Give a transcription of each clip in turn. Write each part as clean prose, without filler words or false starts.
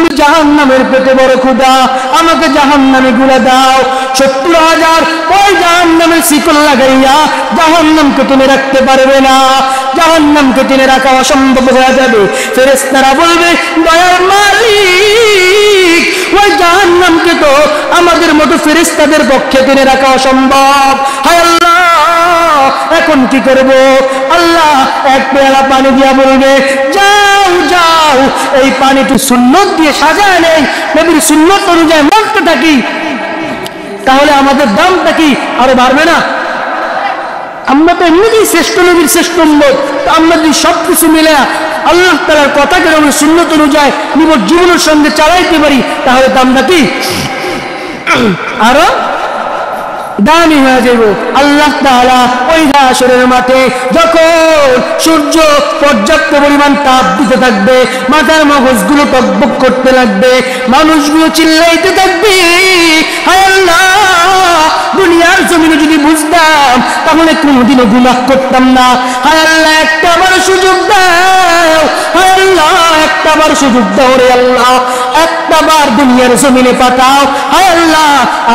আমি জাহান্নামের পেটে বড় ক্ষুধা, আমাকে জাহান্নামে গুলা দাও। 70,000 ওই জাহান্নামের শিকল লাগাইয়া জাহান্নামকে টেনে রাখতে পারবে না, জাহান্নামকে টেনে রাখা অসম্ভব হয়ে যাবে। ফেরেশতারা বলবে, দয়ার মালিক, ওই জাহান্নামকে তো আমাদের মতো ফেরেশতাদের পক্ষে টেনে রাখা অসম্ভব। হায় আল্লাহ, এখন কি করব? আল্লাহ এক পেয়ালা পানি দিয়া বলবে, যাও যাও, এই পানিটি সুন্নত দিয়ে সাজায় নেই, নবীর সুন্নত অনুযায়ী মানতে থাকি, তাহলে আমাদের দামটা কি আরো বাড়বে না? আমরা তো এমনিতেই শ্রেষ্ঠ নবীর শ্রেষ্ঠ উম্মত, আমরা যদি সবকিছু মিলে আল্লাহ তাআলার কথাকে নবীর সুন্নত অনুযায়ী নিজ জীবনের সঙ্গে চালাইতে পারি, তাহলে দামটা কি আরো দামি হয়ে যাব। আল্লাহ তাআলা ওই হাশরের মাঠে যখন সূর্য পর্যাপ্ত পরিমাণ তাপ দিতে থাকবে, মাথার মগজগুলো টকবক করতে লাগবে, মানুষগুলো চিল্লাইতে থাকবে, হায় আল্লাহ, দুনিয়ার জমিনে যদি বুঝতাম তাহলে কোনোদিনও গুনাহ করতাম না। হায় আল্লাহ, একটা বার সুযোগ দাও, হায় আল্লাহ, একটা বার সুযোগ দাও রে আল্লাহ, একটা বার দুনিয়ার জমিনে পাঠাও। হায় আল্লাহ,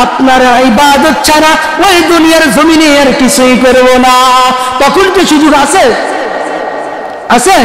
আপনার ইবাদত ছাড়া ওই দুনিয়ার জমিনে আর কিছুই করবো না। তখন কি সুযোগ আছে? আছে?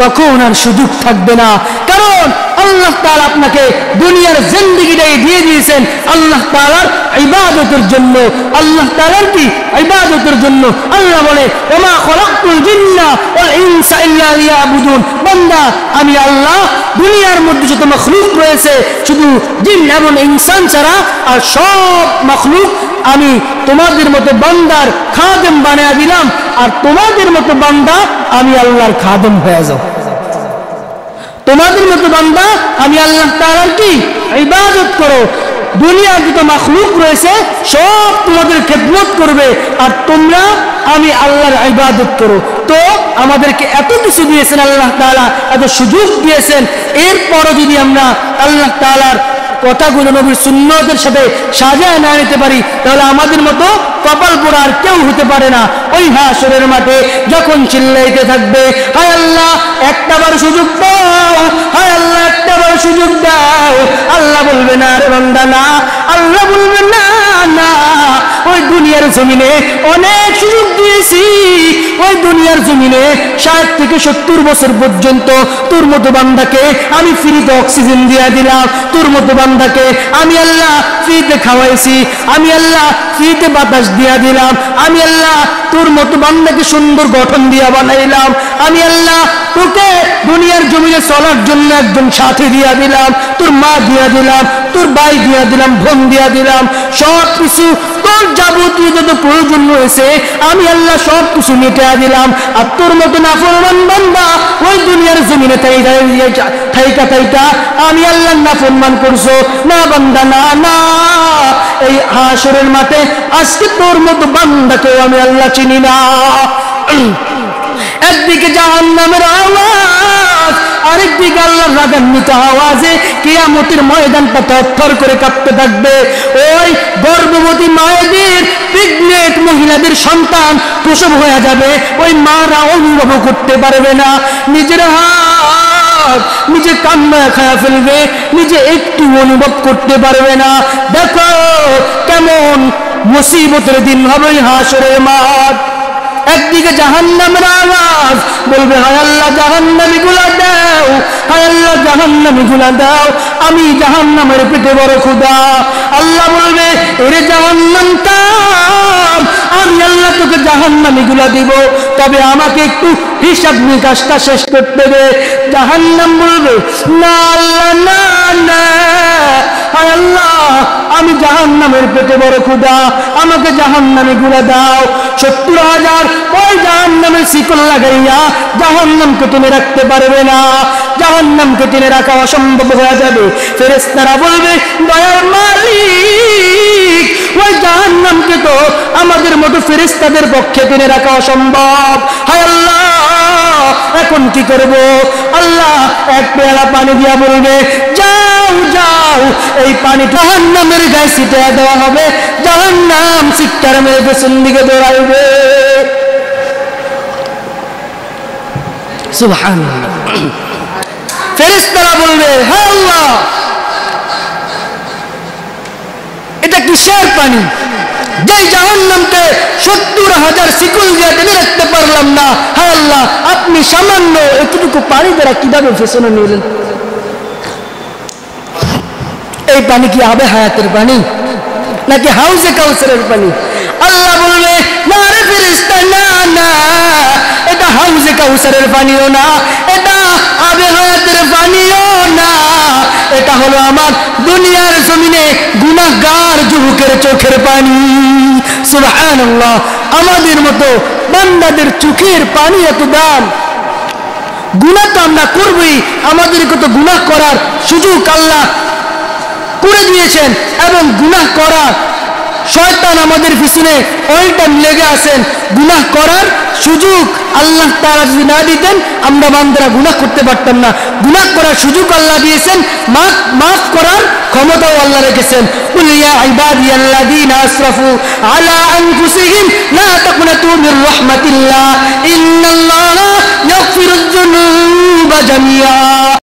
তখন আর সুযোগ থাকবে না, কারণ আল্লাহ তাআলা আপনাকে দুনিয়ার জিন্দেগিটাই দিয়ে দিয়েছেন আল্লাহ তাআলার ইবাদতের জন্য। আল্লাহ তাআলার কি ইবাদতের জন্য। আল্লাহ বলে, ওমা খলাকতুল জিন্না ওয়াল ইনসা ইল্লা লিয়াবুদুন, বান্দা আমি আল্লাহ দুনিয়ার মধ্যে যত মাখলুক রয়েছে শুধু জিন এবং ইনসান ছাড়া আর সব মাখলুক আমি তোমাদের মতো বান্দার খাদেম বানিয়ে দিলাম, আর তোমাদের মতো বান্দা আমি আল্লাহর খাদেম হয়ে যাও। তোমাদের মতো বান্দা আমি আল্লাহ তাআলার কি ইবাদত করো। দুনিয়ার যত মাখলুক রয়েছে সব তোমাদের খেদমত করবে, আর তোমরা আমি আল্লাহর ইবাদত করো। তো আমাদেরকে এত কিছু দিয়েছেন আল্লাহ তাআলা, এত সুযোগ দিয়েছেন, এরপরও যদি আমরা আল্লাহ তাআলার কথাগুলো নবীর সুন্নতের সাথে সাজায় না নিতে পারি, তাহলে আমাদের মতো কপাল পোড়া আর কেউ হতে পারে না। ওই হাশরের মাঠে যখন চিল্লাইতে থাকবে, হায় আল্লাহ একটা বার সুযোগ দাও, হায় আল্লাহ একটা বার সুযোগ দাও, আল্লাহ বলবে না রে বান্দা না, আল্লাহ বলবে না না, ওই দুনিয়ার জমিনে অনেক সুযোগ দিয়েছি, ওই দুনিয়ার জমিনে 60 থেকে 70 বছর পর্যন্ত তোর মতো বান্দাকে আমি ফ্রিতে অক্সিজেন দিয়া দিলাম, তোর মতো বান্দাকে আমি আল্লাহ ফ্রিতে খাওয়াইছি, আমি আল্লাহ ফ্রিতে বাতাস দিয়া দিলাম, আমি আল্লাহ তোর মতো বান্দাকে সুন্দর গঠন দিয়া বানাইলাম, আমি আল্লাহ তোকে দুনিয়ার জমিনে চলার জন্য একজন সাথী দিয়া দিলাম, তোর মা দিয়া দিলাম, তোর ভাই দিয়া দিলাম, বোন দিয়া দিলাম, সব কিছু তোর যাবতীয় যত প্রয়োজন রয়েছে আমি আল্লাহ সব কিছু মিটিয়ে দিলাম। আর তোর মতো নাফরমান বান্দা ওই দুনিয়ার জমিনে থাইকা থাইকা আমি আল্লাহ নাফরমান করছো না বান্দা না না, এই হাশরের মাঠে আজকে তোর মতো বান্দাকেও আমি আল্লাহ চিনি না। একদিকে জাহান্নামের আওয়াজ, আরেকদিকে আল্লাহর রাগান্বিত আওয়াজে কিয়ামতের ময়দানটা থরথর করে কাঁপতে থাকবে। ওই গর্ভবতী মায়েদের, প্রেগনেন্ট মহিলাদের সন্তান প্রসব হয়ে যাবে, ওই মারা অনুভব করতে পারবে না, নিজের হাত নিজে কান্না খায়া ফেলবে, নিজে একটু অনুভব করতে পারবে না। দেখো কেমন মুসিবতের দিন হবে হাশরের মাঠ। একদিকে জাহান্নামের আওয়াজ বলবে, হায় আল্লাহ জাহান্নামী গুলা দাও, হায় আল্লাহ জাহান্নামী গুলা দাও, আমি জাহান্নামের পেটে বড় ক্ষুধা। আল্লাহ বলবে, এরে জাহান্নাম থাম, আমি আল্লাহ তোকে জাহান্নামী গুলা দিব, তবে আমাকে একটু হিসাব নিকাশটা শেষ করতে দে। জাহান্নাম বলবে, না আল্লাহ না না, হায় আল্লাহ আমি জাহান্নামের পেটে বড় ক্ষুধা, আমাকে জাহান্নামে গুলা দাও। 70,000 ওই জাহান্নামের শিকল লাগাইয়া জাহান্নামকে টেনে রাখতে পারবে না, জাহান্নামকে টেনে রাখা অসম্ভব হয়ে যাবে। ফেরেশতারা বলবে, দয়ার মালিক, ওই জাহান্নামকে তো আমাদের মতো ফেরেশতাদের পক্ষে টেনে রাখা অসম্ভব। হায় আল্লাহ, এখন কি করব? আল্লাহ এক পেয়ালা পানি দিয়া বলবে, যাও যাও, এই পানি জাহান্নামের গায়ে ছিটিয়ে দেওয়া হবে, জাহান্নাম চিৎকার মেরে পেছন দিকে দৌড়াইবে। সুবহানাল্লাহ। ফেরেশতারা বলবে, হে আল্লাহ, এটা কিসের পানি? যেই জাহান্নামকে 70,000 শিকল দিয়ে টেনে রাখতে পারলাম না, হে আল্লাহ, আপনি সামান্য এতটুকু পানি দ্বারা কিভাবে ফেসনে নিলেন? এই পানি কি আবে হায়াতের পানি নাকি হাউজে কাউসারের পানি? আল্লাহ বলবে, না রে ফেরেশতা, না না, এটা হাউজে কাউসারের পানিও না, এটা আবে হায়াতের পানিও না, এটা হলো আমার দুনিয়ার জমিনে গুনাহগার যুবকের চোখের পানি। সুবহানাল্লাহ। আমাদের মতো বান্দাদের চোখের পানি এত দাম। গুনাহ তো আমরা করবই, আমাদেরকে তো গুনাহ করার সুযোগ আল্লাহ করে দিয়েছেন, এবং গুনাহ করার শয়তান আমাদের পিছনে অল টাইম লেগে আছেন। গুনাহ করার সুযোগ আল্লাহ তাআলা যদি না দিতেন, আমরা বান্দারা গুনাহ করতে পারতাম না। গুনাহ করার সুযোগ আল্লাহ দিয়েছেন, মাফ করার ক্ষমতাও আল্লাহ রেখেছেন। কুল ইয়া ইবাদিয়াল্লাযীনা আসরাফু আলা আনফুসিহিম লা তাকনাতু মির রাহমাতিল্লাহ ইন্নাল্লাহা ইয়াগফিরুয যুনুবা জামিআ।